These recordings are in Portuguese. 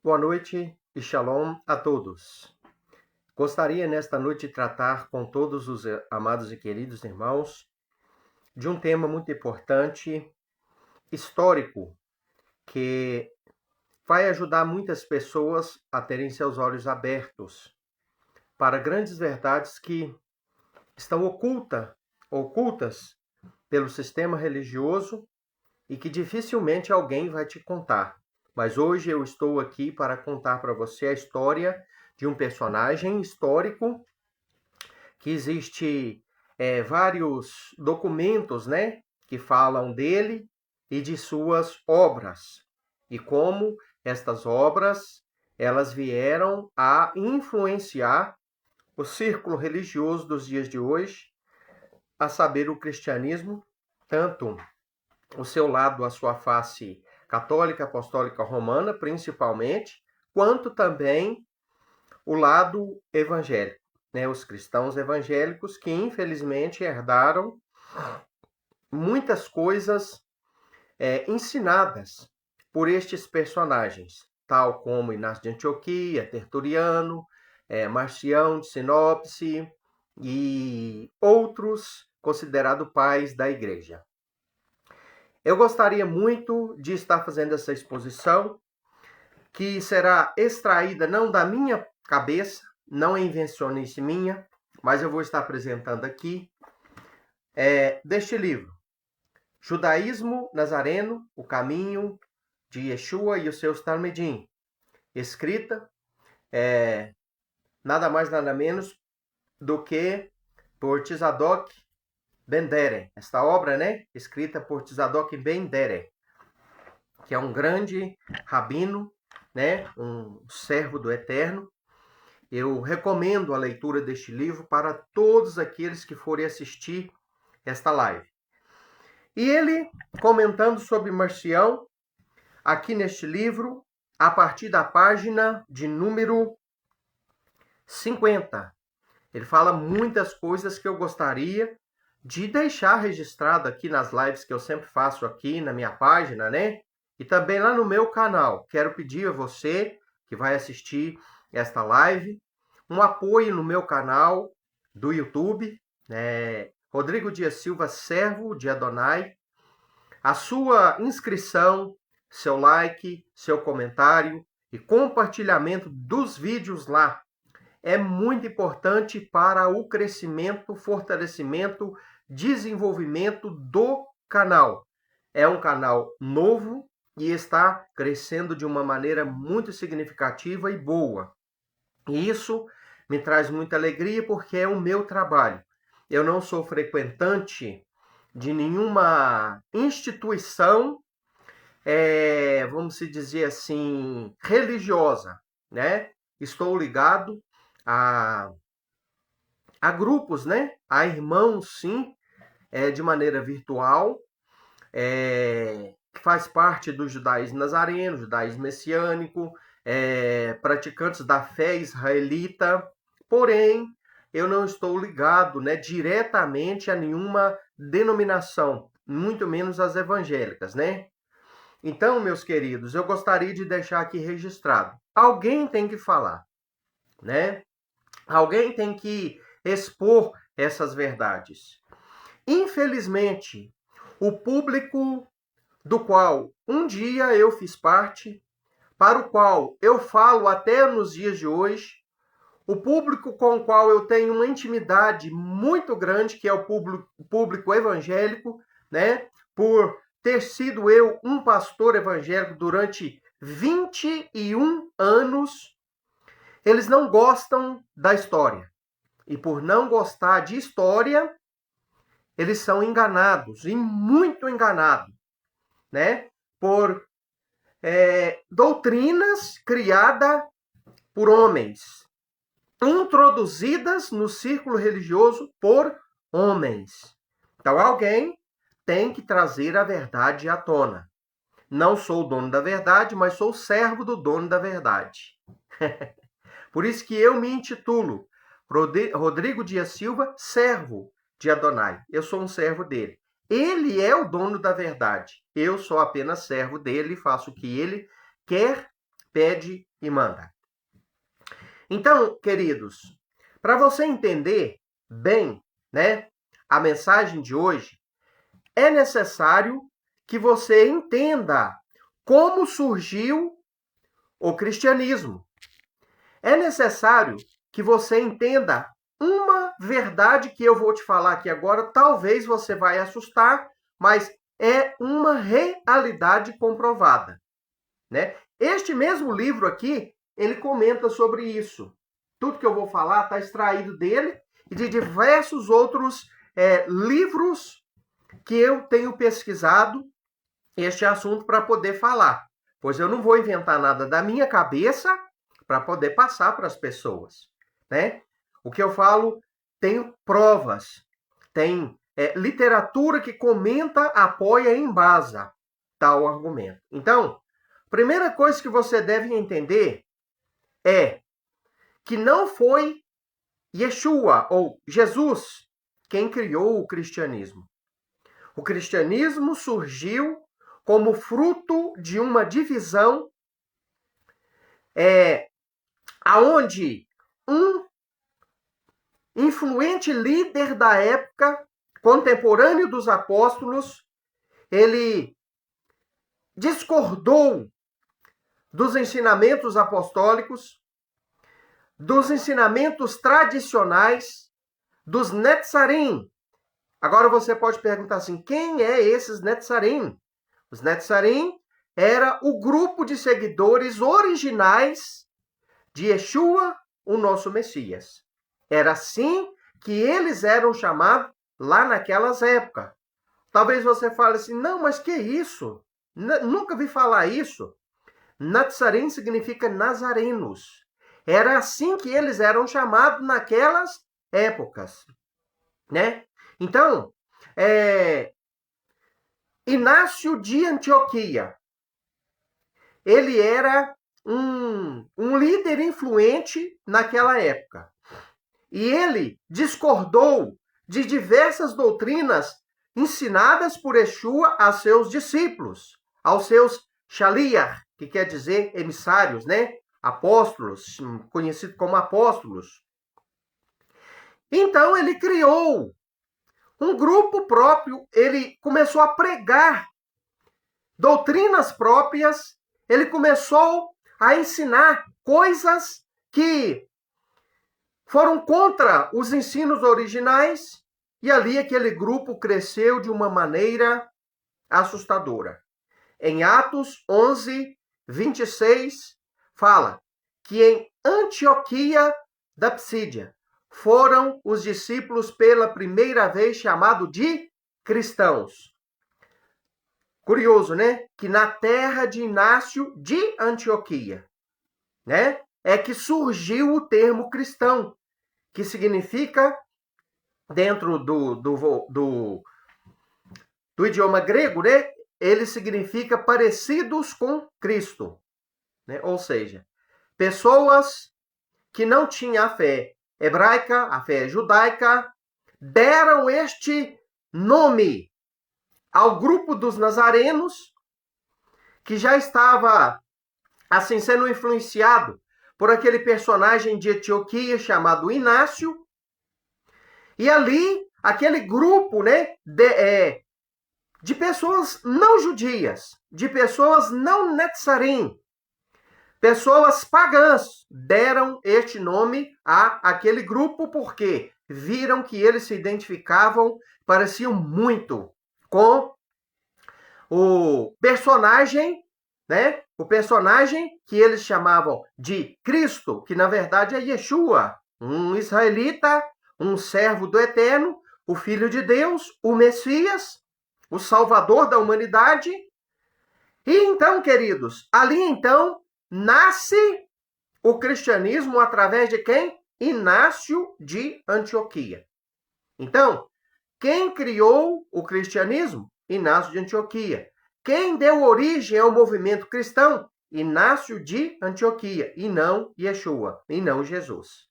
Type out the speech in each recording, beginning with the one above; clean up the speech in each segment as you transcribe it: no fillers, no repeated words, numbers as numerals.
Boa noite e shalom a todos. Gostaria nesta noite de tratar com todos os amados e queridos irmãos de um tema muito importante, histórico, que vai ajudar muitas pessoas a terem seus olhos abertos para grandes verdades que estão ocultas pelo sistema religioso e que dificilmente alguém vai te contar. Mas hoje eu estou aqui para contar para você a história de um personagem histórico que existe vários documentos, né, que falam dele e de suas obras e como estas obras elas vieram a influenciar o círculo religioso dos dias de hoje, a saber, o cristianismo, tanto o seu lado, a sua face católica, apostólica, romana, principalmente, quanto também o lado evangélico, né? Os cristãos evangélicos que, infelizmente, herdaram muitas coisas ensinadas por estes personagens, tal como Inácio de Antioquia, Tertuliano, Marcião de Sinopse e outros considerados pais da igreja. Eu gostaria muito de estar fazendo essa exposição, que será extraída não da minha cabeça, não é invencionice minha, mas eu vou estar apresentando aqui deste livro, Judaísmo Nazareno, o caminho de Yeshua e os seus Talmidim, escrita nada mais nada menos do que por Tzadok Ben Deren. Esta obra, né, escrita por Tzadok Ben Deren, que é um grande rabino, né, um servo do Eterno. Eu recomendo a leitura deste livro para todos aqueles que forem assistir esta live. E ele, comentando sobre Marcião, aqui neste livro, a partir da página de número 50, ele fala muitas coisas que eu gostaria de deixar registrado aqui nas lives que eu sempre faço aqui na minha página, né? E também lá no meu canal. Quero pedir a você que vai assistir esta live um apoio no meu canal do YouTube, né? Rodrigo Dias Silva, servo de Adonai. A sua inscrição, seu like, seu comentário e compartilhamento dos vídeos lá é muito importante para o crescimento, fortalecimento, desenvolvimento do canal. É um canal novo e está crescendo de uma maneira muito significativa e boa. E isso me traz muita alegria porque é o meu trabalho. Eu não sou frequentante de nenhuma instituição, vamos dizer assim, religiosa, né? Estou ligado a, a grupos, né? A irmãos, sim, de maneira virtual, que faz parte do judaísmo nazareno, judaísmo messiânico, praticantes da fé israelita, porém, eu não estou ligado, né, diretamente a nenhuma denominação, muito menos as evangélicas, né? Então, meus queridos, eu gostaria de deixar aqui registrado. Alguém tem que falar, né? Alguém tem que expor essas verdades. Infelizmente, o público do qual um dia eu fiz parte, para o qual eu falo até nos dias de hoje, o público com o qual eu tenho uma intimidade muito grande, que é o público evangélico, né? Por ter sido eu um pastor evangélico durante 21 anos, eles não gostam da história. E por não gostar de história, eles são enganados, e muito enganados, né? Por doutrinas criadas por homens, introduzidas no círculo religioso por homens. Então alguém tem que trazer a verdade à tona. Não sou o dono da verdade, mas sou servo do dono da verdade. Por isso que eu me intitulo Rodrigo Dias Silva, servo de Adonai. Eu sou um servo dele. Ele é o dono da verdade. Eu sou apenas servo dele e faço o que ele quer pede e manda. Então, queridos, para você entender bem, né, a mensagem de hoje, é necessário que você entenda como surgiu o cristianismo. É necessário que você entenda uma verdade que eu vou te falar aqui agora. Talvez você vai assustar, mas é uma realidade comprovada, né? Este mesmo livro aqui, ele comenta sobre isso. Tudo que eu vou falar está extraído dele e de diversos outros livros que eu tenho pesquisado este assunto para poder falar. Pois eu não vou inventar nada da minha cabeça para poder passar para as pessoas, né? O que eu falo tem provas, tem literatura que comenta, apoia e embasa tal argumento. Então, primeira coisa que você deve entender é que não foi Yeshua ou Jesus quem criou o cristianismo. O cristianismo surgiu como fruto de uma divisão aonde um influente líder da época, contemporâneo dos apóstolos, ele discordou dos ensinamentos apostólicos, dos ensinamentos tradicionais, dos Netzarim. Agora você pode perguntar assim, quem é esses Netzarim? Os Netzarim era o grupo de seguidores originais de Yeshua, o nosso Messias. Era assim que eles eram chamados lá naquelas épocas. Talvez você fale assim, não, mas que isso? Nunca vi falar isso. Netzarim significa nazarenos. Era assim que eles eram chamados naquelas épocas, né? Então, Inácio de Antioquia, ele era um líder influente naquela época. E ele discordou de diversas doutrinas ensinadas por Yeshua a seus discípulos, aos seus shaliach, que quer dizer emissários, né? Apóstolos, conhecido como apóstolos. Então ele criou um grupo próprio, ele começou a pregar doutrinas próprias, ele começou a ensinar coisas que foram contra os ensinos originais, e ali aquele grupo cresceu de uma maneira assustadora. Em Atos 11, 26, fala que em Antioquia da Psídia foram os discípulos pela primeira vez chamados de cristãos. Curioso, né? Que na terra de Inácio de Antioquia, né? É que surgiu o termo cristão, que significa, dentro do idioma grego, né? Ele significa parecidos com Cristo, né? Ou seja, pessoas que não tinham a fé hebraica, a fé judaica, deram este nome ao grupo dos nazarenos, que já estava assim sendo influenciado por aquele personagem de Antioquia chamado Inácio. E ali, aquele grupo, né, de pessoas não judias, de pessoas não netzarim, pessoas pagãs, deram este nome a aquele grupo porque viram que eles se identificavam, pareciam muito com o personagem, né? O personagem que eles chamavam de Cristo, que na verdade é Yeshua, um israelita, um servo do Eterno, o Filho de Deus, o Messias, o Salvador da humanidade. E então, queridos, ali então nasce o cristianismo através de quem? Inácio de Antioquia. Então, quem criou o cristianismo? Inácio de Antioquia. Quem deu origem ao movimento cristão? Inácio de Antioquia, e não Yeshua, e não Jesus.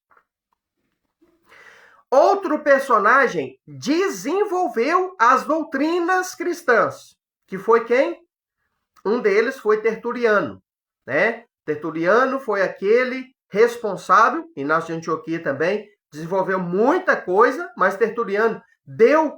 Outro personagem desenvolveu as doutrinas cristãs, que foi quem? Um deles foi Tertuliano, né? Tertuliano foi aquele responsável, Inácio de Antioquia também, desenvolveu muita coisa, mas Tertuliano deu,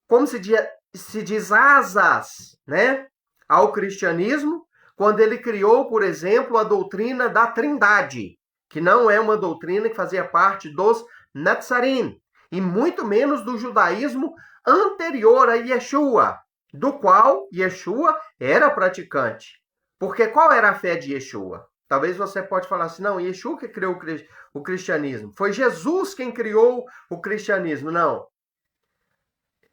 como se diz, asas, né, ao cristianismo, quando ele criou, por exemplo, a doutrina da Trindade, que não é uma doutrina que fazia parte dos Netzarim, e muito menos do judaísmo anterior a Yeshua, do qual Yeshua era praticante. Porque qual era a fé de Yeshua? Talvez você pode falar assim, não, Yeshua que criou o cristianismo. Foi Jesus quem criou o cristianismo. Não.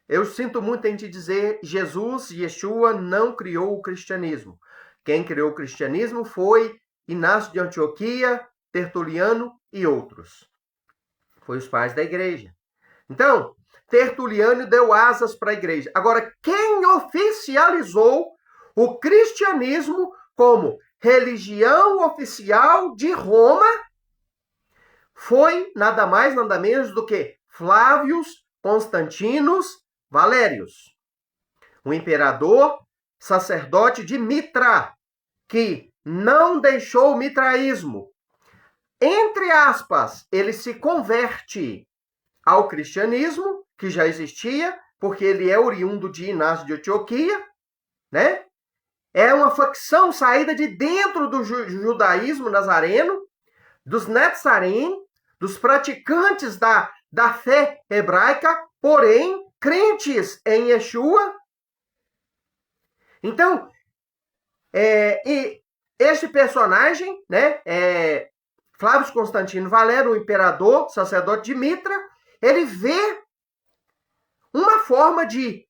Eu sinto muito em te dizer, Jesus, Yeshua, não criou o cristianismo. Quem criou o cristianismo foi Inácio de Antioquia, Tertuliano e outros. Foi os pais da igreja. Então, Tertuliano deu asas para a igreja. Agora, quem oficializou o cristianismo como religião oficial de Roma foi nada mais, nada menos do que Flávio Constantinos Valérios, o imperador sacerdote de Mitra, que não deixou o mitraísmo. Entre aspas, ele se converte ao cristianismo, que já existia, porque ele é oriundo de Inácio de Antioquia, né? É uma facção saída de dentro do judaísmo nazareno, dos Netzarim, dos praticantes da fé hebraica, porém crentes em Yeshua. Então, e este personagem, né, Flávio Constantino Valério, o imperador, sacerdote de Mitra, ele vê uma forma de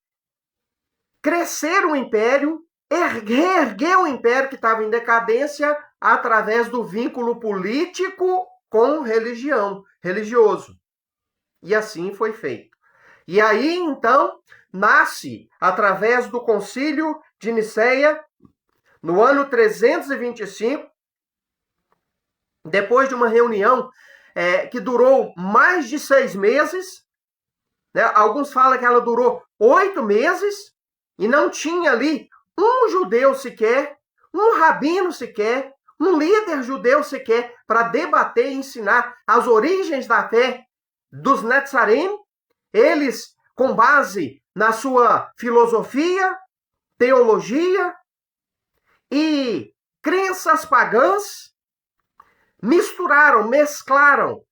crescer o império, reerguer o império que estava em decadência através do vínculo político com religioso. E assim foi feito. E aí, então, nasce, através do concílio de Niceia, no ano 325, depois de uma reunião que durou mais de 6 meses, né? Alguns falam que ela durou 8 meses, e não tinha ali um judeu sequer, um rabino sequer, um líder judeu sequer, para debater e ensinar as origens da fé dos Netzarim, eles com base na sua filosofia, teologia e crenças pagãs, mesclaram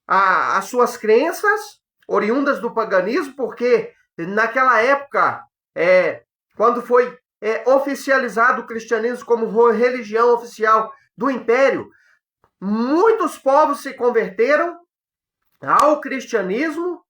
as suas crenças, oriundas do paganismo, porque naquela época, quando foi oficializado o cristianismo como religião oficial do império, muitos povos se converteram ao cristianismo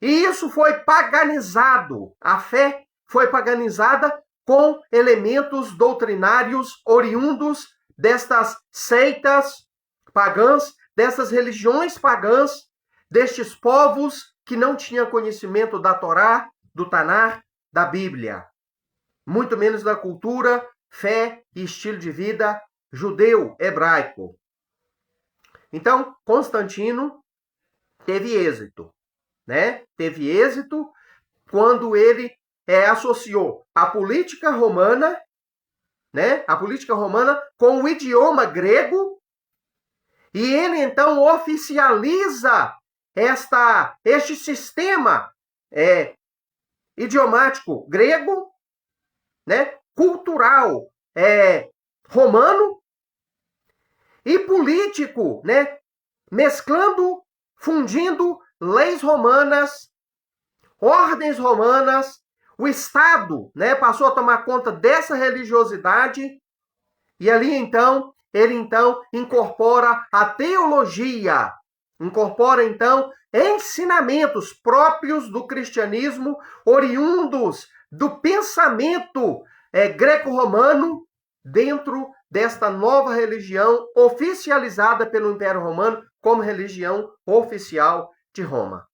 e isso foi paganizado. A fé foi paganizada com elementos doutrinários oriundos destas seitas pagãs, dessas religiões pagãs, destes povos que não tinham conhecimento da Torá, do Tanar, da Bíblia, muito menos da cultura, fé e estilo de vida judeu, hebraico. Então, Constantino teve êxito, né? Teve êxito quando ele associou a política romana, né? A política romana com o idioma grego, e ele então oficializa este sistema idiomático grego, né? Cultural romano e político, né? Mesclando, fundindo leis romanas, ordens romanas, o Estado, né, passou a tomar conta dessa religiosidade, e ali então, ele então incorpora a teologia, incorpora então ensinamentos próprios do cristianismo, oriundos do pensamento greco-romano, dentro desta nova religião oficializada pelo Império Romano como religião oficial de Roma,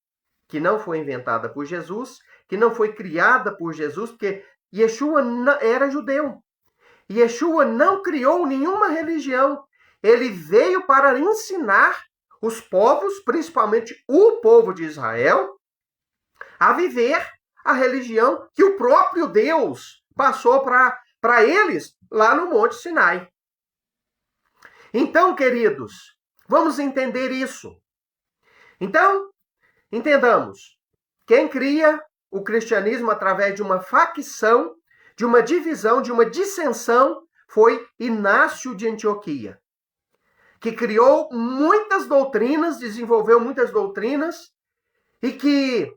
que não foi inventada por Jesus, que não foi criada por Jesus, porque Yeshua era judeu. Yeshua não criou nenhuma religião. Ele veio para ensinar os povos, principalmente o povo de Israel, a viver a religião que o próprio Deus passou para eles lá no Monte Sinai. Então, queridos, vamos entender isso. Então, entendamos. Quem cria o cristianismo através de uma facção, de uma divisão, de uma dissensão, foi Inácio de Antioquia, que criou muitas doutrinas, desenvolveu muitas doutrinas, e que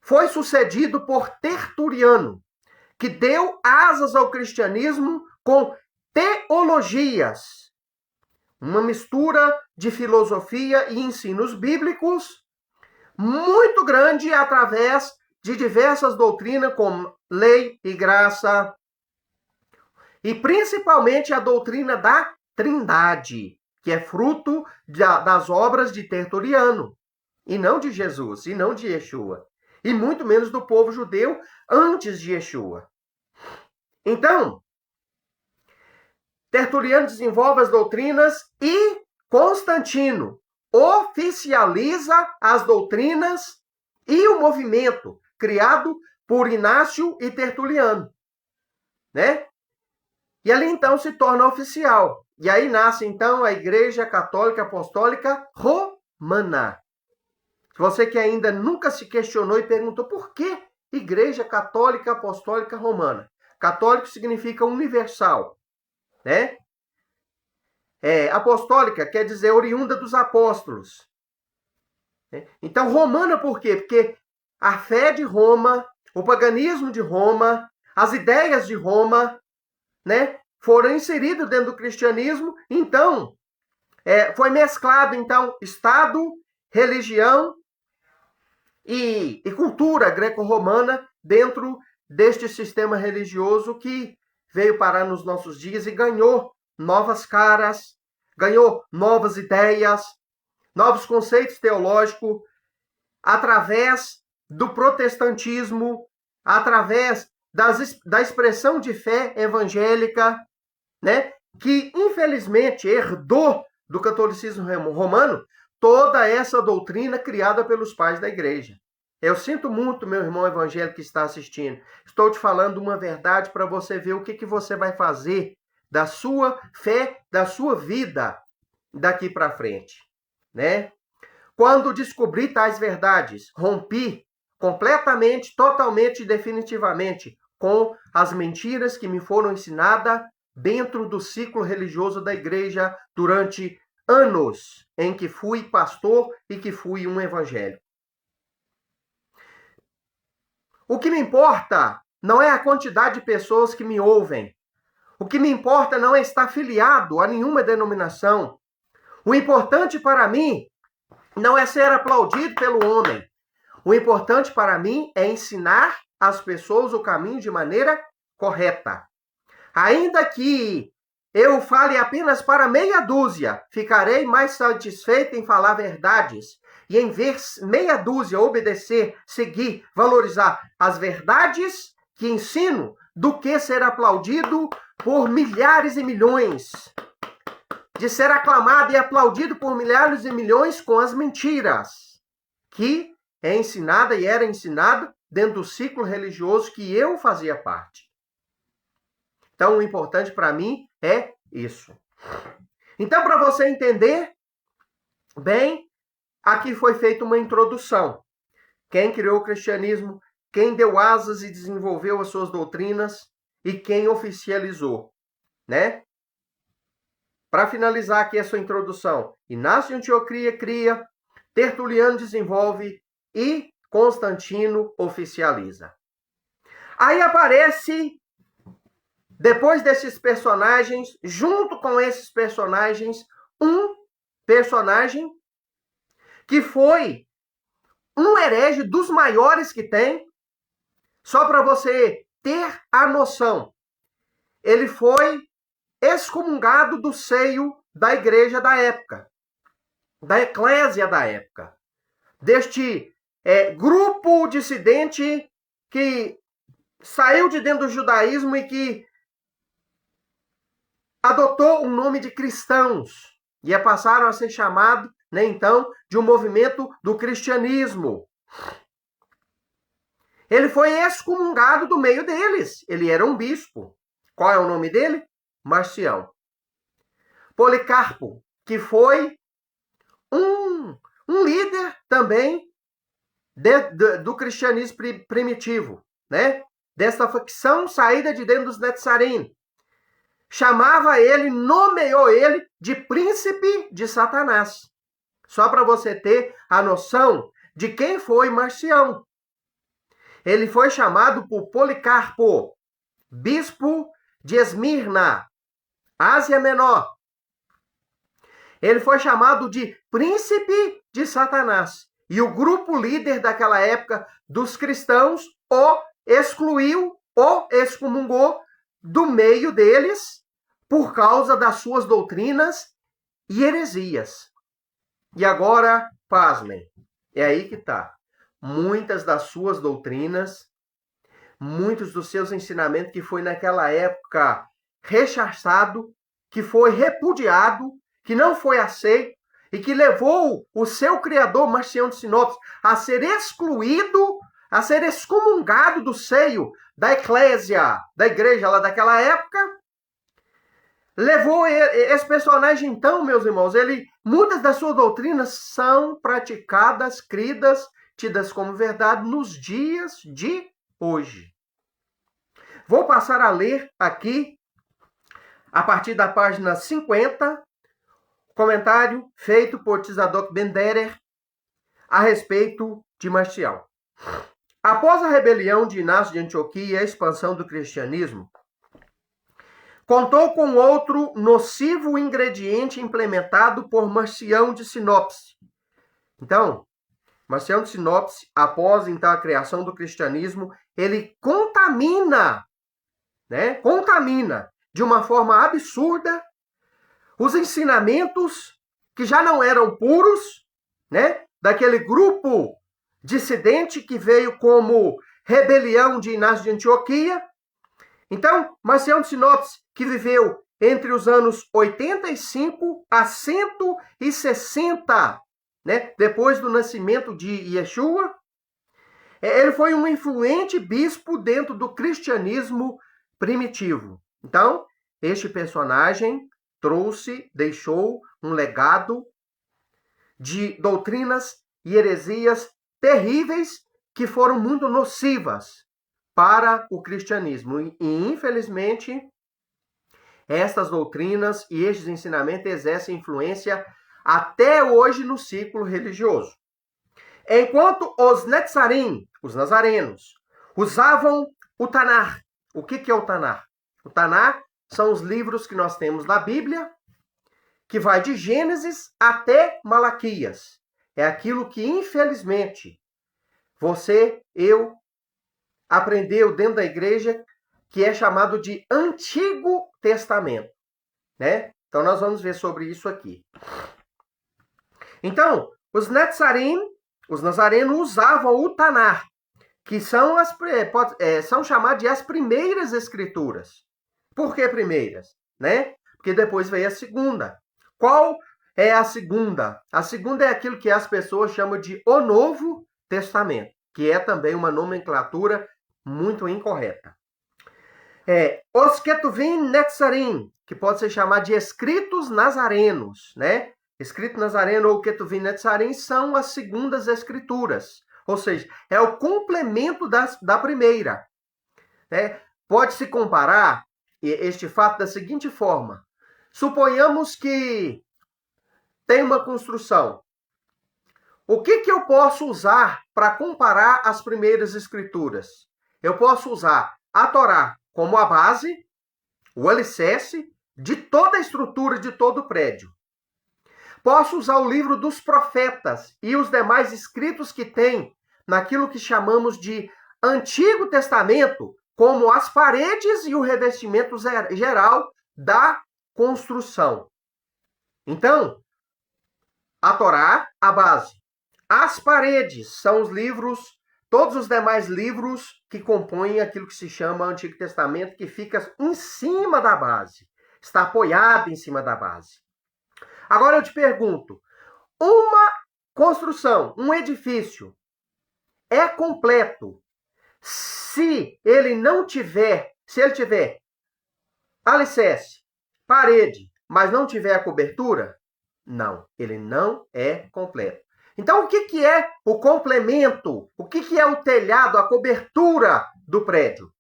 foi sucedido por Tertuliano, que deu asas ao cristianismo com teologias, uma mistura de filosofia e ensinos bíblicos muito grande através de diversas doutrinas como lei e graça, e principalmente a doutrina da Trindade, que é fruto das obras de Tertuliano, e não de Jesus, e não de Yeshua, e muito menos do povo judeu antes de Yeshua. Então, Tertuliano desenvolve as doutrinas e Constantino oficializa as doutrinas e o movimento criado por Inácio e Tertuliano, né? E ali então se torna oficial. E aí nasce então a Igreja Católica Apostólica Romana. Você que ainda nunca se questionou e perguntou por que Igreja Católica Apostólica Romana? Católico significa universal, né? Apostólica quer dizer oriunda dos apóstolos. Então, romana por quê? Porque a fé de Roma, o paganismo de Roma, as ideias de Roma, né, foram inseridas dentro do cristianismo. Então, foi mesclado, então, Estado, religião e cultura greco-romana dentro deste sistema religioso que veio parar nos nossos dias e ganhou novas caras, ganhou novas ideias, novos conceitos teológicos, através do protestantismo, através da expressão de fé evangélica, né, que infelizmente herdou do catolicismo romano toda essa doutrina criada pelos pais da igreja. Eu sinto muito, meu irmão evangélico que está assistindo. Estou te falando uma verdade para você ver o que você vai fazer da sua fé, da sua vida daqui para frente, né? Quando descobri tais verdades, rompi completamente, totalmente e definitivamente com as mentiras que me foram ensinadas dentro do ciclo religioso da igreja durante anos em que fui pastor e que fui um evangélico. O que me importa não é a quantidade de pessoas que me ouvem. O que me importa não é estar filiado a nenhuma denominação. O importante para mim não é ser aplaudido pelo homem. O importante para mim é ensinar às pessoas o caminho de maneira correta. Ainda que eu fale apenas para meia dúzia, ficarei mais satisfeito em falar verdades e em ver meia dúzia obedecer, seguir, valorizar as verdades que ensino do que ser aplaudido por milhares e milhões. De ser aclamado e aplaudido por milhares e milhões com as mentiras que é ensinada e era ensinado dentro do ciclo religioso que eu fazia parte. Então, o importante para mim é isso. Então, para você entender bem, aqui foi feita uma introdução. Quem criou o cristianismo, quem deu asas e desenvolveu as suas doutrinas e quem oficializou, né? Para finalizar aqui essa introdução, Inácio de Antioquia cria, Tertuliano desenvolve e Constantino oficializa. Aí aparece, depois desses personagens, junto com esses personagens, um personagem que foi um herege dos maiores que tem, só para você ter a noção. Ele foi excomungado do seio da igreja da época, da eclésia da época, deste grupo dissidente que saiu de dentro do judaísmo e que adotou o nome de cristãos e passaram a ser chamados, né, então, de um movimento do cristianismo. Ele foi excomungado do meio deles. Ele era um bispo. Qual é o nome dele? Marcião. Policarpo, que foi um líder também do cristianismo primitivo, né? Desta facção saída de dentro dos Netzarim. Chamava ele, nomeou ele de príncipe de Satanás. Só para você ter a noção de quem foi Marcião. Ele foi chamado por Policarpo, bispo de Esmirna, Ásia Menor. Ele foi chamado de príncipe de Satanás. E o grupo líder daquela época dos cristãos o excluiu, o excomungou do meio deles por causa das suas doutrinas e heresias. E agora, pasmem, é aí que está. Muitas das suas doutrinas, muitos dos seus ensinamentos que foi naquela época rechaçado, que foi repudiado, que não foi aceito e que levou o seu criador, Marcião de Sinopes, a ser excluído, a ser excomungado do seio da eclésia, da igreja lá daquela época. Levou esse personagem, então, meus irmãos, muitas das suas doutrinas são praticadas, cridas, tidas como verdade nos dias de hoje. Vou passar a ler aqui, a partir da página 50, comentário feito por Tzadok Ben-Derer a respeito de Marcião. Após a rebelião de Inácio de Antioquia e a expansão do cristianismo, contou com outro nocivo ingrediente implementado por Marcião de Sinopse. Então, Marcião de Sinopse, após então a criação do cristianismo, ele contamina de uma forma absurda os ensinamentos que já não eram puros, né, daquele grupo dissidente que veio como rebelião de Inácio de Antioquia. Então, Marcião de Sinopse, que viveu entre os anos 85 a 160, né, depois do nascimento de Yeshua, ele foi um influente bispo dentro do cristianismo primitivo. Então, este personagem deixou um legado de doutrinas e heresias terríveis que foram muito nocivas para o cristianismo. E, infelizmente, estas doutrinas e estes ensinamentos exercem influência até hoje no círculo religioso. Enquanto os Netzarim, os nazarenos, usavam o Tanar. O que é o Tanar? O Tanar são os livros que nós temos na Bíblia, que vai de Gênesis até Malaquias. É aquilo que, infelizmente, eu, aprendeu dentro da igreja, que é chamado de Antigo Testamento, né? Então, nós vamos ver sobre isso aqui. Então, os Netzarim, os nazarenos, usavam o Tanar, que são chamadas de as primeiras escrituras. Por que primeiras? Né? Porque depois veio a segunda. Qual é a segunda? A segunda é aquilo que as pessoas chamam de o Novo Testamento, que é também uma nomenclatura muito incorreta. Os Ketuvim Netzarim, que pode ser chamado de escritos nazarenos, né? Escrito nazareno ou Ketuvim Netzarim são as segundas escrituras, ou seja, é o complemento da primeira. Né? Pode-se comparar este fato da seguinte forma: suponhamos que tem uma construção. O que eu posso usar para comparar as primeiras escrituras? Eu posso usar a Torá como a base, o alicerce de toda a estrutura de todo o prédio. Posso usar o livro dos profetas e os demais escritos que tem naquilo que chamamos de Antigo Testamento como as paredes e o revestimento geral da construção. Então, a Torá, a base. As paredes são os livros, todos os demais livros que compõem aquilo que se chama Antigo Testamento, que fica em cima da base. Está apoiado em cima da base. Agora eu te pergunto, uma construção, um edifício, é completo se ele tiver alicerce, parede, mas não tiver a cobertura, não, ele não é completo. Então, o que é o complemento? O que é o telhado, a cobertura do prédio?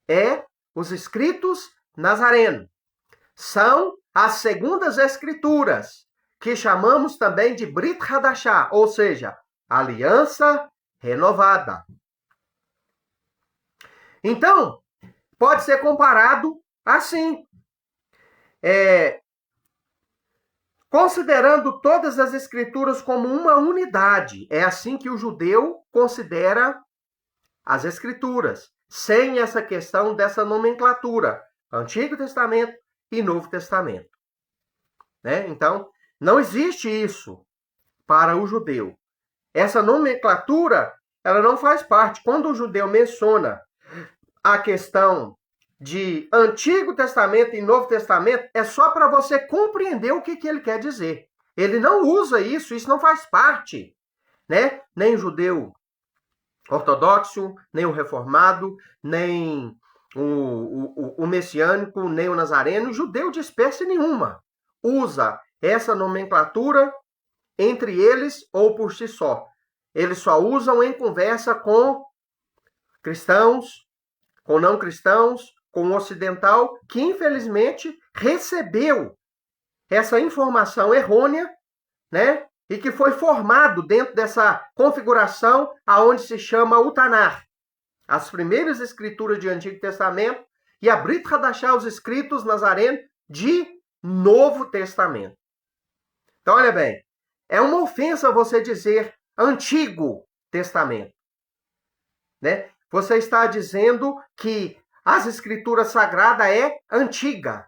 É os escritos nazarenos. São as segundas escrituras, que chamamos também de Brit Hadashah, ou seja, aliança renovada. Então, pode ser comparado assim. Considerando todas as escrituras como uma unidade. É assim que o judeu considera as escrituras, sem essa questão dessa nomenclatura, Antigo Testamento e Novo Testamento. Né? Então, não existe isso para o judeu. Essa nomenclatura, ela não faz parte. Quando o judeu menciona a questão de Antigo Testamento e Novo Testamento, é só para você compreender o que ele quer dizer. Ele não usa isso não faz parte, né? Nem o judeu ortodoxo, nem o reformado, nem o messiânico, nem o nazareno, o judeu de espécie nenhuma usa essa nomenclatura entre eles ou por si só. Eles só usam em conversa com cristãos, com não cristãos, com o ocidental, que infelizmente recebeu essa informação errônea, né? E que foi formado dentro dessa configuração aonde se chama o Tanar, as primeiras escrituras de Antigo Testamento, e a Brit Hadashah, os escritos nazarenos de Novo Testamento. Então, olha bem, é uma ofensa você dizer Antigo Testamento, né? Você está dizendo que as escrituras sagradas é antiga,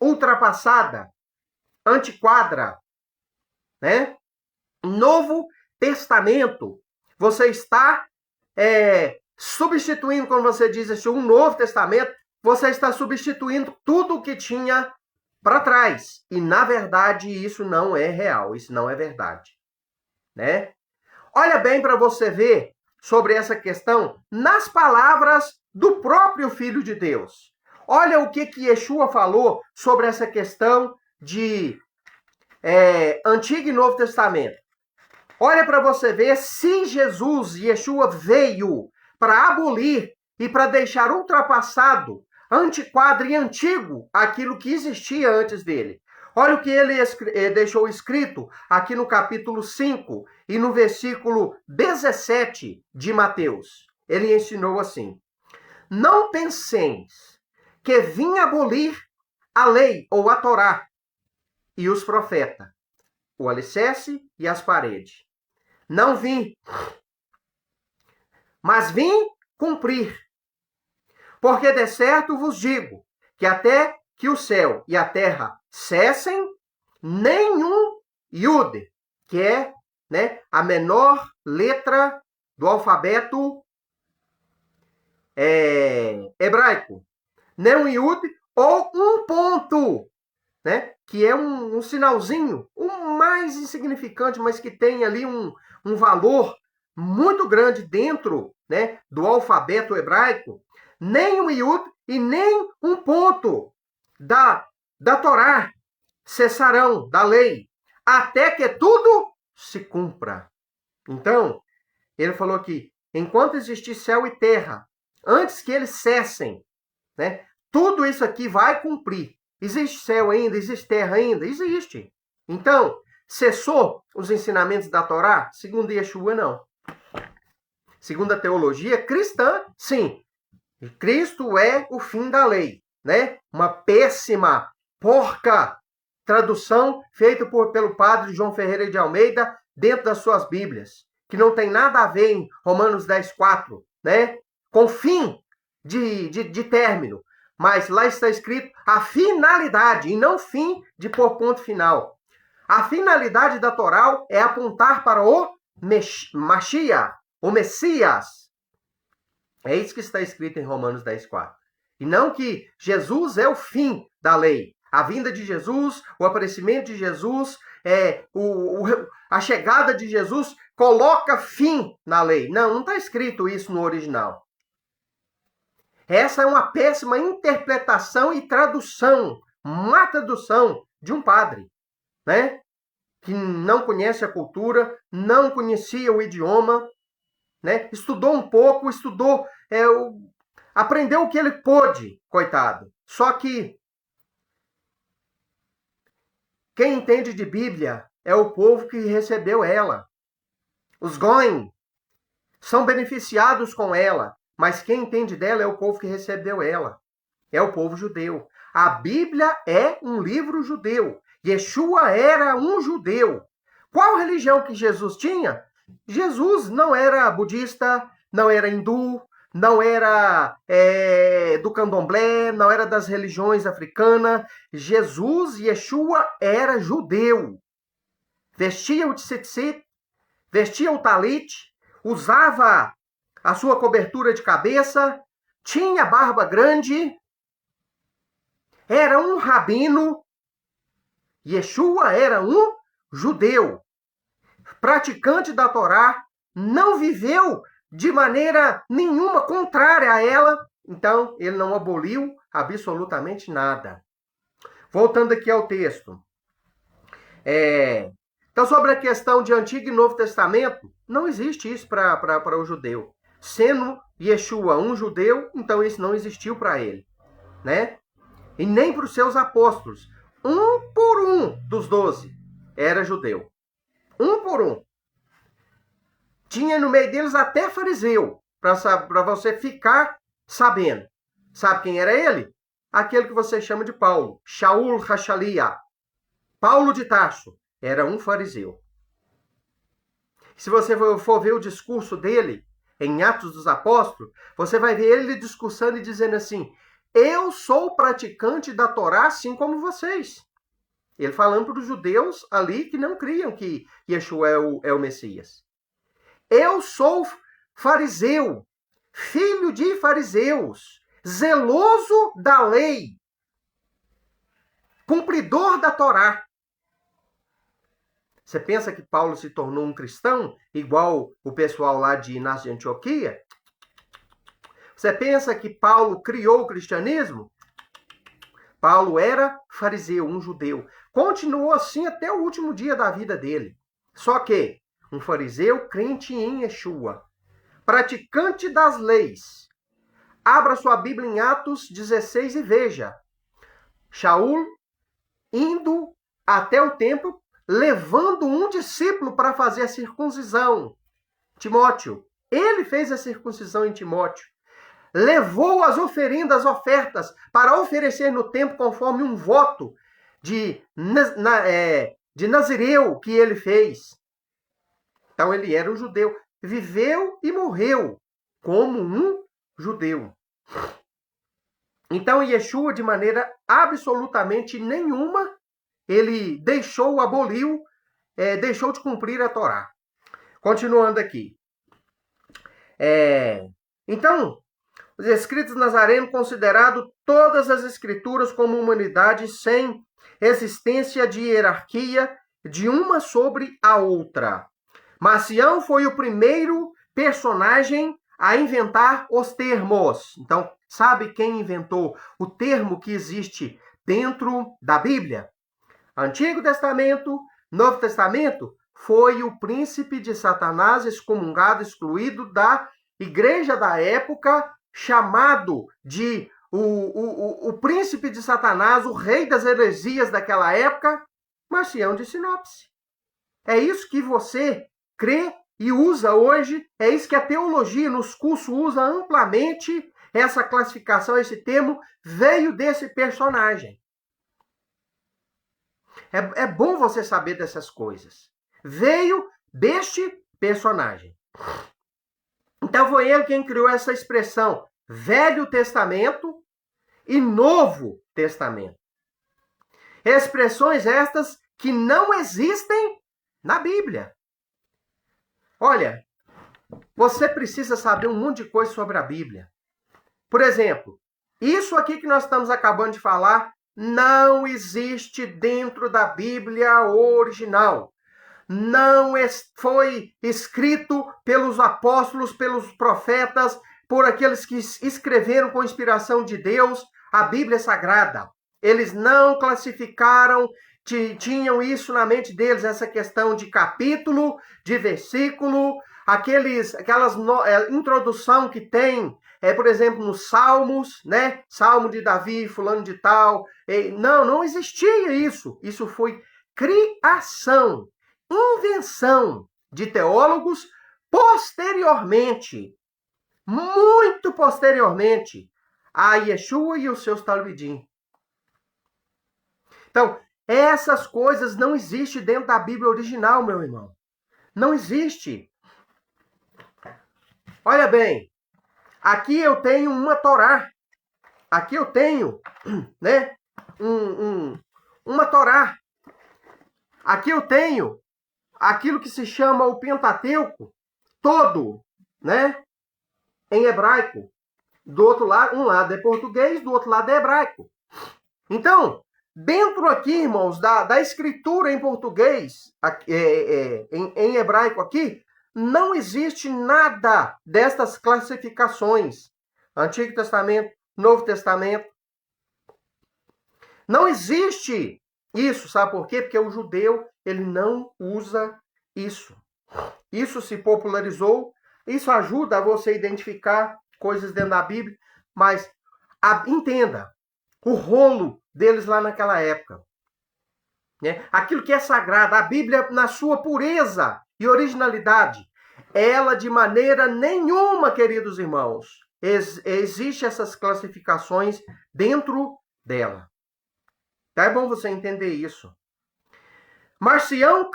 ultrapassada, antiquada, né? Novo Testamento, você está substituindo, quando você diz assim, um Novo Testamento, você está substituindo tudo o que tinha para trás. E, na verdade, isso não é real, isso não é verdade, né? Olha bem para você ver sobre essa questão nas palavras do próprio Filho de Deus. Olha o que Yeshua falou sobre essa questão de Antigo e Novo Testamento. Olha para você ver se Jesus, Yeshua, veio para abolir e para deixar ultrapassado, antiquado e antigo aquilo que existia antes dele. Olha o que ele deixou escrito aqui no capítulo 5 e no versículo 17 de Mateus. Ele ensinou assim: não penseis que vim abolir a lei ou a Torá e os profetas, o alicerce e as paredes. Não vim, mas vim cumprir. Porque de certo vos digo que até que o céu e a terra cessem, nenhum Yud, que é, né, a menor letra do alfabeto hebraico, nem um Yud ou um ponto, né, que é um sinalzinho, o mais insignificante, mas que tem ali um valor muito grande dentro, né, do alfabeto hebraico, nem um Yud e nem um ponto da Torá cessarão, da lei, até que tudo se cumpra. Então, ele falou que enquanto existir céu e terra, antes que eles cessem, né, tudo isso aqui vai cumprir. Existe céu ainda? Existe terra ainda? Existe. Então, cessou os ensinamentos da Torá? Segundo Yeshua, não. Segundo a teologia cristã, sim. Cristo é o fim da lei, né? Uma péssima, porca tradução feita pelo padre João Ferreira de Almeida dentro das suas Bíblias, que não tem nada a ver em Romanos 10:4, né? Com fim de término. Mas lá está escrito a finalidade, e não fim de pôr ponto final. A finalidade da Torá é apontar para o Mashiach, o Messias. É isso que está escrito em Romanos 10:4. E não que Jesus é o fim da lei. A vinda de Jesus, o aparecimento de Jesus, a chegada de Jesus coloca fim na lei. Não está escrito isso no original. Essa é uma péssima interpretação e tradução uma tradução de um padre, né? Que não conhece a cultura, não conhecia o idioma, né? Estudou um pouco, aprendeu o que ele pôde, coitado. Só que quem entende de Bíblia é o povo que recebeu ela. Os Goim são beneficiados com ela, mas quem entende dela é o povo que recebeu ela. É o povo judeu. A Bíblia é um livro judeu. Yeshua era um judeu. Qual religião que Jesus tinha? Jesus não era budista, não era hindu, não era do candomblé, não era das religiões africanas. Jesus, Yeshua, era judeu. Vestia o tzitzit, vestia o talit, usava a sua cobertura de cabeça, tinha barba grande, era um rabino. Yeshua era um judeu, praticante da Torá, não viveu de maneira nenhuma contrária a ela, então ele não aboliu absolutamente nada. Voltando aqui ao texto. Então, sobre a questão de Antigo e Novo Testamento, não existe isso para o judeu. Sendo Yeshua um judeu, então isso não existiu para ele, né? E nem para os seus apóstolos. Um por um dos 12 era judeu. Um por um. Tinha no meio deles até fariseu, para você ficar sabendo. Sabe quem era ele? Aquele que você chama de Paulo. Shaul Hashalia. Paulo de Tarso. Era um fariseu. Se você for ver o discurso dele em Atos dos Apóstolos, você vai ver ele discursando e dizendo assim: eu sou praticante da Torá assim como vocês. Ele falando para os judeus ali que não criam que Yeshua é o Messias. Eu sou fariseu, filho de fariseus, zeloso da lei, cumpridor da Torá. Você pensa que Paulo se tornou um cristão, igual o pessoal lá de Inácio de Antioquia? Você pensa que Paulo criou o cristianismo? Paulo era fariseu, um judeu. Continuou assim até o último dia da vida dele. Só que um fariseu crente em Yeshua, praticante das leis. Abra sua Bíblia em Atos 16 e veja. Shaul indo até o templo, levando um discípulo para fazer a circuncisão. Timóteo. Ele fez a circuncisão em Timóteo. Levou as ofertas para oferecer no templo conforme um voto de Nazireu que ele fez. Então ele era um judeu. Viveu e morreu como um judeu. Então Yeshua, de maneira absolutamente nenhuma, ele aboliu, deixou de cumprir a Torá. Continuando aqui. Então, os escritos nazarenos considerado todas as escrituras como humanidade sem existência de hierarquia de uma sobre a outra. Marcião foi o primeiro personagem a inventar os termos. Então, sabe quem inventou o termo que existe dentro da Bíblia? Antigo Testamento, Novo Testamento, foi o príncipe de Satanás excomungado, excluído da igreja da época, chamado de o príncipe de Satanás, o rei das heresias daquela época, Marcião de Sinopse. É isso que você crê e usa hoje, é isso que a teologia nos cursos usa amplamente, essa classificação, esse termo, veio desse personagem. É bom você saber dessas coisas. Veio deste personagem. Então foi ele quem criou essa expressão Velho Testamento e Novo Testamento. Expressões estas que não existem na Bíblia. Olha, você precisa saber um monte de coisa sobre a Bíblia. Por exemplo, isso aqui que nós estamos acabando de falar não existe dentro da Bíblia original. Não foi escrito pelos apóstolos, pelos profetas, por aqueles que escreveram com inspiração de Deus a Bíblia Sagrada. Eles não classificaram, tinham isso na mente deles, essa questão de capítulo, de versículo, aquelas introdução que tem, por exemplo, nos Salmos, né? Salmo de Davi, fulano de tal. Não existia isso. Isso foi criação, invenção de teólogos posteriormente, muito posteriormente, a Yeshua e os seus talmidim. Então, essas coisas não existem dentro da Bíblia original, meu irmão. Não existe. Olha bem, aqui eu tenho uma Torá. Aqui eu tenho, né, uma Torá. Aqui eu tenho aquilo que se chama o Pentateuco, todo, né, em hebraico. Do outro lado, um lado é português, do outro lado é hebraico. Então, dentro aqui, irmãos, da escritura em português, em hebraico aqui, não existe nada destas classificações. Antigo Testamento, Novo Testamento. Não existe isso, sabe por quê? Porque o judeu, ele não usa isso. Isso se popularizou, isso ajuda a você identificar coisas dentro da Bíblia, mas entenda, o rolo deles lá naquela época, né? Aquilo que é sagrado, a Bíblia na sua pureza e originalidade, ela de maneira nenhuma, queridos irmãos, existe essas classificações dentro dela. Tá? É bom você entender isso. Marcião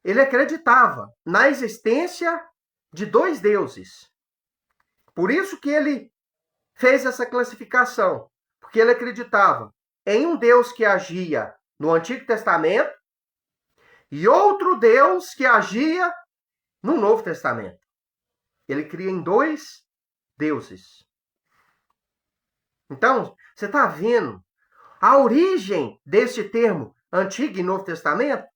ele acreditava na existência de dois deuses. Por isso que ele fez essa classificação, porque ele acreditava em um Deus que agia no Antigo Testamento e outro Deus que agia no Novo Testamento. Ele cria em dois deuses. Então, você está vendo a origem deste termo Antigo e Novo Testamento?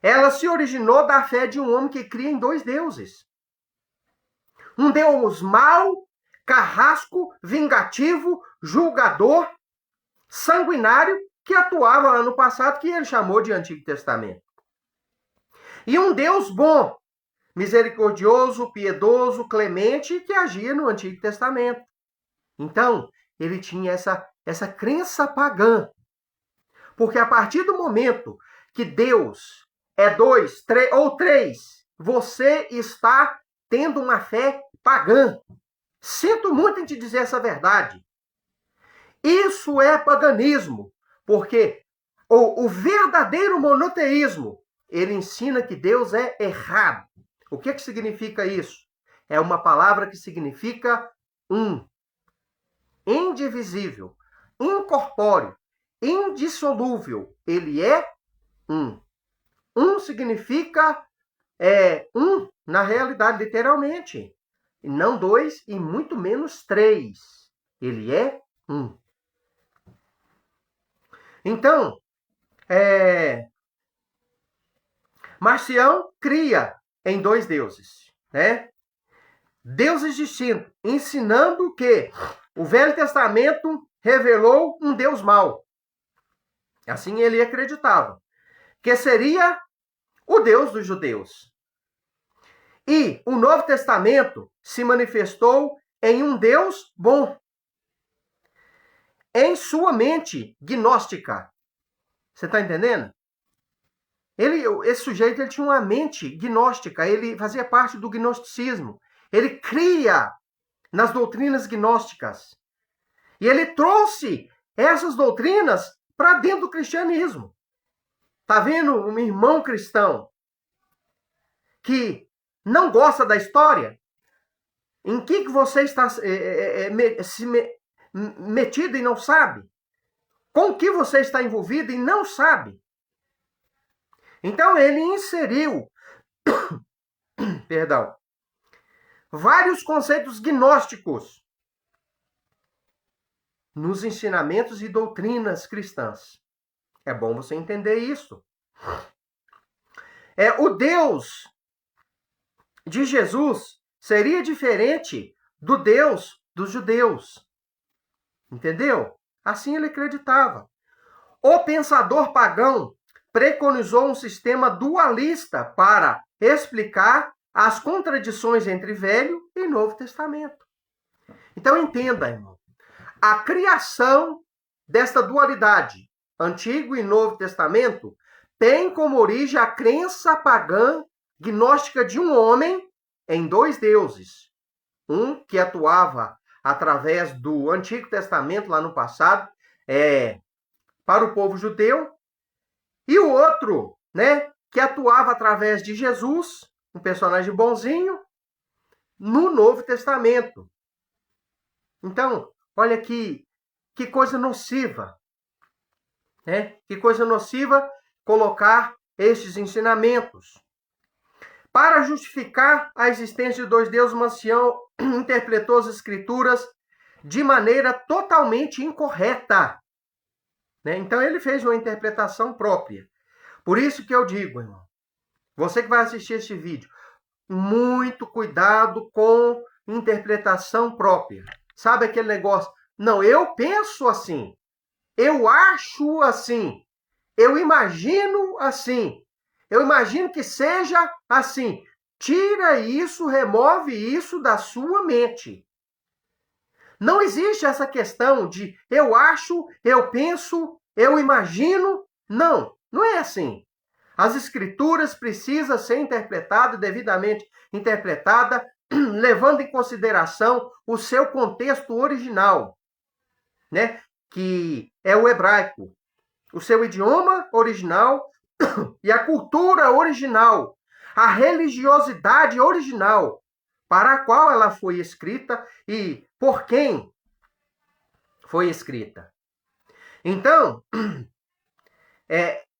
Ela se originou da fé de um homem que cria em dois deuses. Um Deus mau, carrasco, vingativo, julgador, sanguinário, que atuava lá no passado, que ele chamou de Antigo Testamento. E um Deus bom, misericordioso, piedoso, clemente, que agia no Antigo Testamento. Então, ele tinha essa crença pagã. Porque a partir do momento que Deus é dois, ou três, você está tendo uma fé pagã. Sinto muito em te dizer essa verdade. Isso é paganismo, porque o verdadeiro monoteísmo, ele ensina que Deus é errado. O que significa isso? É uma palavra que significa indivisível, incorpóreo, indissolúvel. Ele é um. Um significa na realidade, literalmente. E não dois e muito menos três. Ele é um. Então, Marcião cria em dois deuses, né? Deuses distintos, ensinando que o Velho Testamento revelou um Deus mau. Assim ele acreditava, que seria o Deus dos judeus. E o Novo Testamento se manifestou em um Deus bom. Em sua mente gnóstica. Você está entendendo? Esse sujeito ele tinha uma mente gnóstica, ele fazia parte do gnosticismo. Ele cria nas doutrinas gnósticas. E ele trouxe essas doutrinas para dentro do cristianismo. Está vendo um irmão cristão que não gosta da história? Em que você está metido e não sabe? Com que você está envolvido e não sabe? Então ele inseriu vários conceitos gnósticos nos ensinamentos e doutrinas cristãs. É bom você entender isso. O Deus de Jesus seria diferente do Deus dos judeus. Entendeu? Assim ele acreditava. O pensador pagão preconizou um sistema dualista para explicar as contradições entre Velho e Novo Testamento. Então entenda, irmão, a criação desta dualidade, Antigo e Novo Testamento, tem como origem a crença pagã gnóstica de um homem em dois deuses. Um que atuava através do Antigo Testamento, lá no passado, para o povo judeu, e o outro, né, que atuava através de Jesus, um personagem bonzinho, no Novo Testamento. Então, olha que coisa nociva, né? Que coisa nociva colocar estes ensinamentos. Para justificar a existência de dois deuses, Marcião interpretou as escrituras de maneira totalmente incorreta. Né? Então ele fez uma interpretação própria. Por isso que eu digo, irmão, você que vai assistir este vídeo, muito cuidado com interpretação própria. Sabe aquele negócio? Não, eu penso assim, eu acho assim, eu imagino assim, eu imagino que seja assim. Tira isso, remove isso da sua mente. Não existe essa questão de eu acho, eu penso, eu imagino. Não, não é assim. As escrituras precisam ser interpretadas, devidamente interpretada, levando em consideração o seu contexto original, né? Que é o hebraico, o seu idioma original e a cultura original, a religiosidade original para a qual ela foi escrita e por quem foi escrita. Então,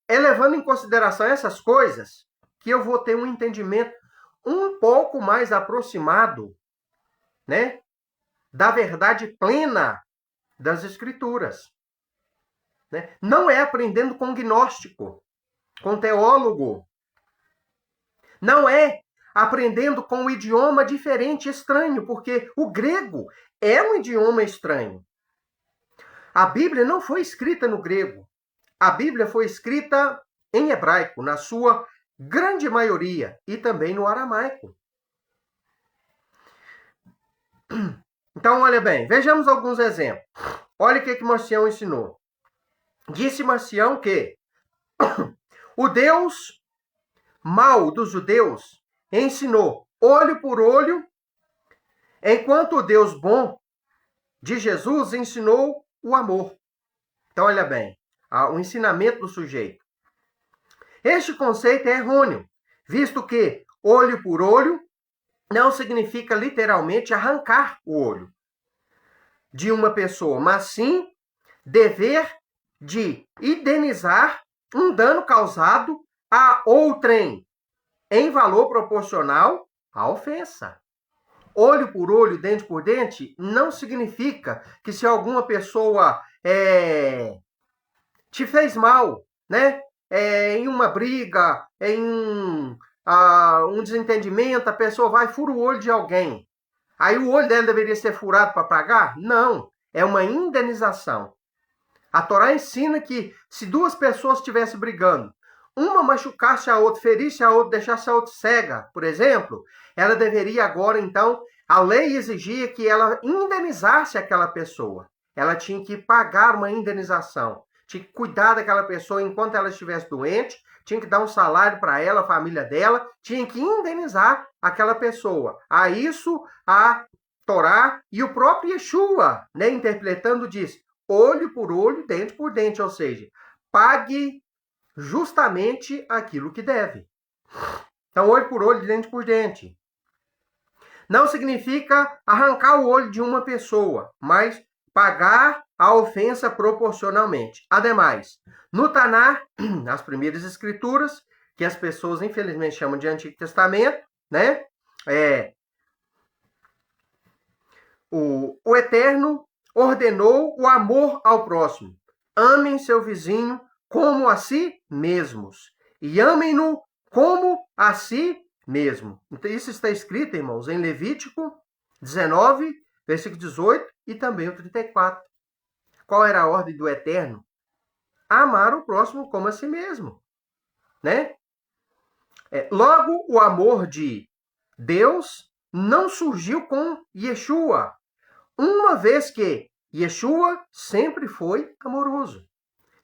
levando em consideração essas coisas, que eu vou ter um entendimento um pouco mais aproximado, né, da verdade plena das Escrituras. Né? Não é aprendendo com gnóstico, com teólogo. Não é aprendendo com um idioma diferente, estranho, porque o grego é um idioma estranho. A Bíblia não foi escrita no grego. A Bíblia foi escrita em hebraico, na sua grande maioria, e também no aramaico. Então, olha bem, vejamos alguns exemplos. Olha o que Marcião ensinou. Disse Marcião que o Deus mau dos judeus ensinou olho por olho, enquanto o Deus bom de Jesus ensinou o amor. Então, olha bem, o ensinamento do sujeito. Este conceito é errôneo, visto que olho por olho não significa literalmente arrancar o olho de uma pessoa, mas sim dever de indenizar um dano causado a outrem em valor proporcional à ofensa. Olho por olho, dente por dente, não significa que se alguma pessoa te fez mal, né? Em uma briga, em um desentendimento, a pessoa vai e fura o olho de alguém. Aí o olho dela deveria ser furado para pagar? Não, é uma indenização. A Torá ensina que se duas pessoas estivessem brigando, uma machucasse a outra, ferisse a outra, deixasse a outra cega, por exemplo, ela deveria agora, então, a lei exigia que ela indenizasse aquela pessoa. Ela tinha que pagar uma indenização, tinha que cuidar daquela pessoa enquanto ela estivesse doente, tinha que dar um salário para ela, a família dela, tinha que indenizar aquela pessoa. A isso, a Torá e o próprio Yeshua, né, interpretando, diz: olho por olho, dente por dente, ou seja, pague justamente aquilo que deve. Então, olho por olho, dente por dente. Não significa arrancar o olho de uma pessoa, mas pagar a ofensa proporcionalmente. Ademais, no Taná, nas primeiras escrituras, que as pessoas infelizmente chamam de Antigo Testamento, né? O Eterno ordenou o amor ao próximo. Amem seu vizinho como a si mesmos. E amem-no como a si mesmo. Então, isso está escrito, irmãos, em Levítico 19, versículo 18 e também o 34. qual era a ordem do Eterno? Amar o próximo como a si mesmo, né? Logo, o amor de Deus não surgiu com Yeshua, uma vez que Yeshua sempre foi amoroso.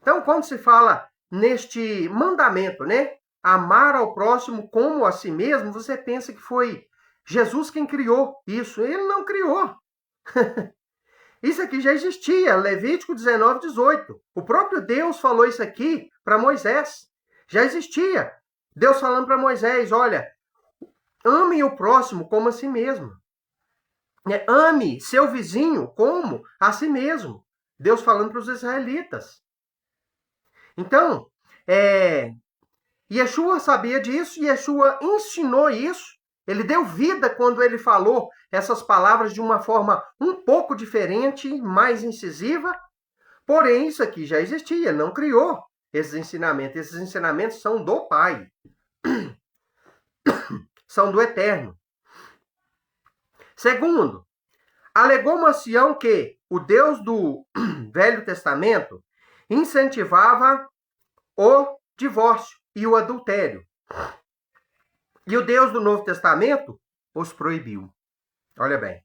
Então, quando se fala neste mandamento, né? Amar ao próximo como a si mesmo, você pensa que foi Jesus quem criou isso. Ele não criou. Isso aqui já existia, Levítico 19, 18. O próprio Deus falou isso aqui para Moisés. Já existia. Deus falando para Moisés, olha, ame o próximo como a si mesmo. Ame seu vizinho como a si mesmo. Deus falando para os israelitas. Então, Yeshua sabia disso, Yeshua ensinou isso. Ele deu vida quando ele falou essas palavras de uma forma um pouco diferente, mais incisiva. Porém, isso aqui já existia, ele não criou esses ensinamentos. Esses ensinamentos são do Pai. São do Eterno. Segundo, alegou Marcião que o Deus do Velho Testamento incentivava o divórcio e o adultério. E o Deus do Novo Testamento os proibiu. Olha bem.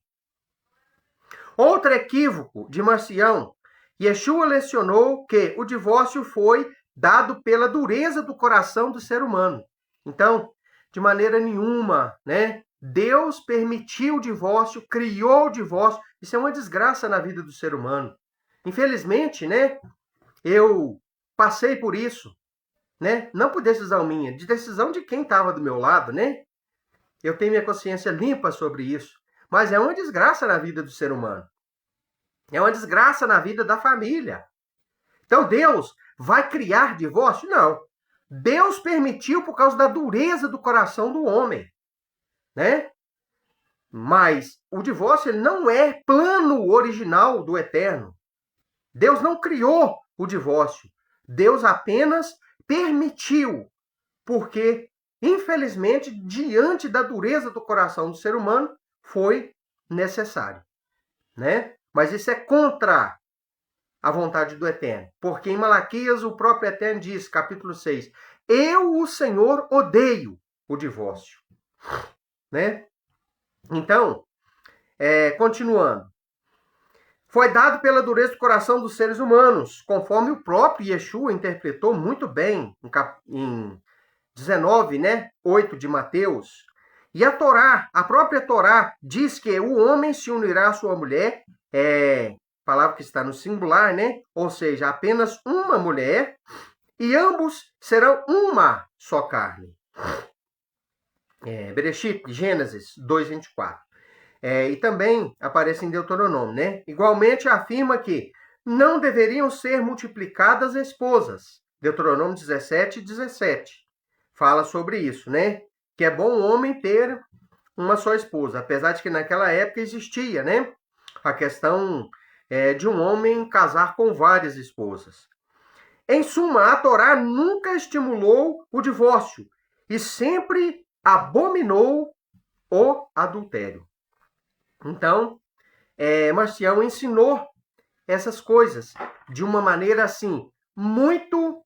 Outro equívoco de Marcião, Yeshua lecionou que o divórcio foi dado pela dureza do coração do ser humano. Então, de maneira nenhuma, né? Deus permitiu o divórcio, criou o divórcio. Isso é uma desgraça na vida do ser humano. Infelizmente, né? Eu passei por isso, né? Não por decisão minha, de decisão de quem estava do meu lado, né? Eu tenho minha consciência limpa sobre isso. Mas é uma desgraça na vida do ser humano. É uma desgraça na vida da família. Então Deus vai criar divórcio? Não. Deus permitiu por causa da dureza do coração do homem, né? Mas o divórcio ele não é plano original do Eterno. Deus não criou o divórcio. Deus apenas permitiu, porque, infelizmente, diante da dureza do coração do ser humano, foi necessário, né? Mas isso é contra a vontade do Eterno. Porque em Malaquias o próprio Eterno diz, capítulo 6, eu, o Senhor, odeio o divórcio, né? Então, continuando. Foi dado pela dureza do coração dos seres humanos, conforme o próprio Yeshua interpretou muito bem em 19, né, 8 de Mateus. E a Torá, a própria Torá, diz que o homem se unirá à sua mulher, palavra que está no singular, né? Ou seja, apenas uma mulher, e ambos serão uma só carne. Bereshit, Gênesis 2:24. E também aparece em Deuteronômio, né? Igualmente afirma que não deveriam ser multiplicadas esposas. Deuteronômio 17:17. Fala sobre isso, né? Que é bom o homem ter uma só esposa, apesar de que naquela época existia, né? A questão de um homem casar com várias esposas. Em suma, a Torá nunca estimulou o divórcio e sempre abominou o adultério. Então, Marcião ensinou essas coisas de uma maneira assim muito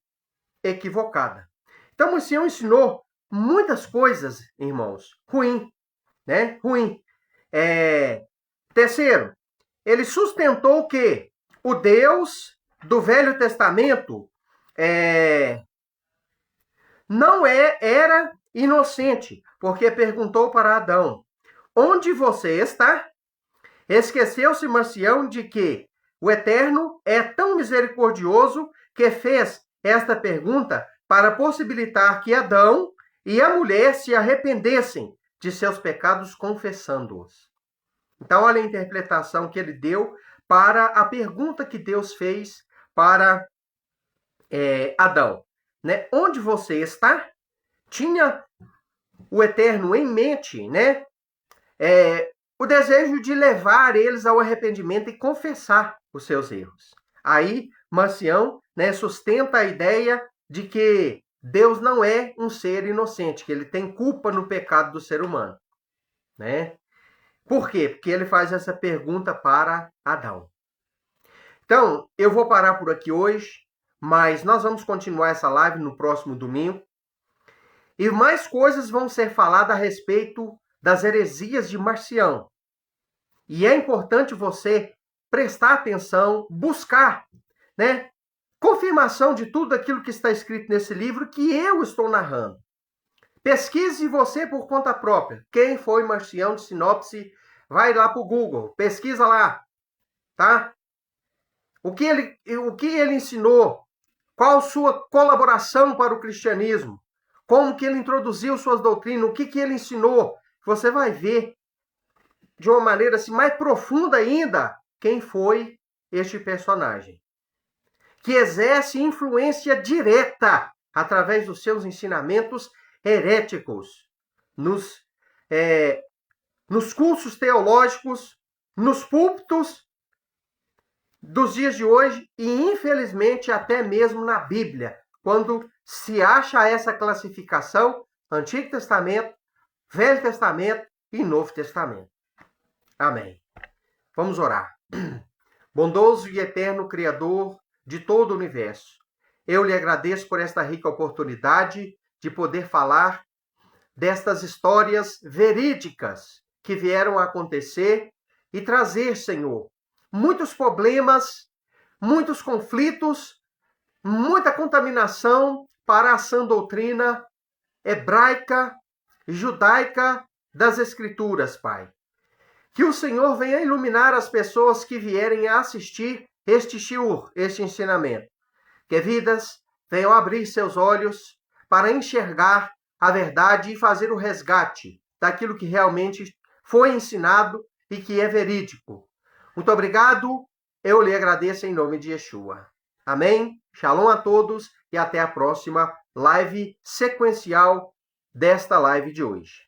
equivocada. Então, Marcião ensinou muitas coisas, irmãos, ruim, né? Ruim. Terceiro, ele sustentou que o Deus do Velho Testamento não era inocente, porque perguntou para Adão, onde você está? Esqueceu-se Marcião de que o Eterno é tão misericordioso que fez esta pergunta para possibilitar que Adão e a mulher se arrependessem de seus pecados confessando-os. Então, olha a interpretação que ele deu para a pergunta que Deus fez para Adão. Né? Onde você está? Tinha o Eterno em mente, né? O desejo de levar eles ao arrependimento e confessar os seus erros. Aí, Marcião, né, sustenta a ideia de que Deus não é um ser inocente, que ele tem culpa no pecado do ser humano. Né? Por quê? Porque ele faz essa pergunta para Adão. Então, eu vou parar por aqui hoje, mas nós vamos continuar essa live no próximo domingo. E mais coisas vão ser faladas a respeito das heresias de Marcião. E é importante você prestar atenção, buscar, né, confirmação de tudo aquilo que está escrito nesse livro que eu estou narrando. Pesquise você por conta própria. Quem foi Marcião de Sinopse? Vai lá para o Google, pesquisa lá, tá? O que ele ensinou? Qual sua colaboração para o cristianismo? Como que ele introduziu suas doutrinas? O que ele ensinou? Você vai ver de uma maneira assim, mais profunda ainda quem foi este personagem. Que exerce influência direta através dos seus ensinamentos heréticos nos cursos teológicos, nos púlpitos dos dias de hoje e, infelizmente, até mesmo na Bíblia, quando se acha essa classificação Antigo Testamento, Velho Testamento e Novo Testamento. Amém. Vamos orar. Bondoso e eterno Criador de todo o universo, eu lhe agradeço por esta rica oportunidade de poder falar destas histórias verídicas que vieram a acontecer e trazer, Senhor, muitos problemas, muitos conflitos, muita contaminação para a sã doutrina hebraica, judaica das Escrituras, Pai. Que o Senhor venha iluminar as pessoas que vierem a assistir este shiur, este ensinamento. Que vidas venham abrir seus olhos para enxergar a verdade e fazer o resgate daquilo que realmente foi ensinado e que é verídico. Muito obrigado, eu lhe agradeço em nome de Yeshua. Amém? Shalom a todos e até a próxima live sequencial desta live de hoje.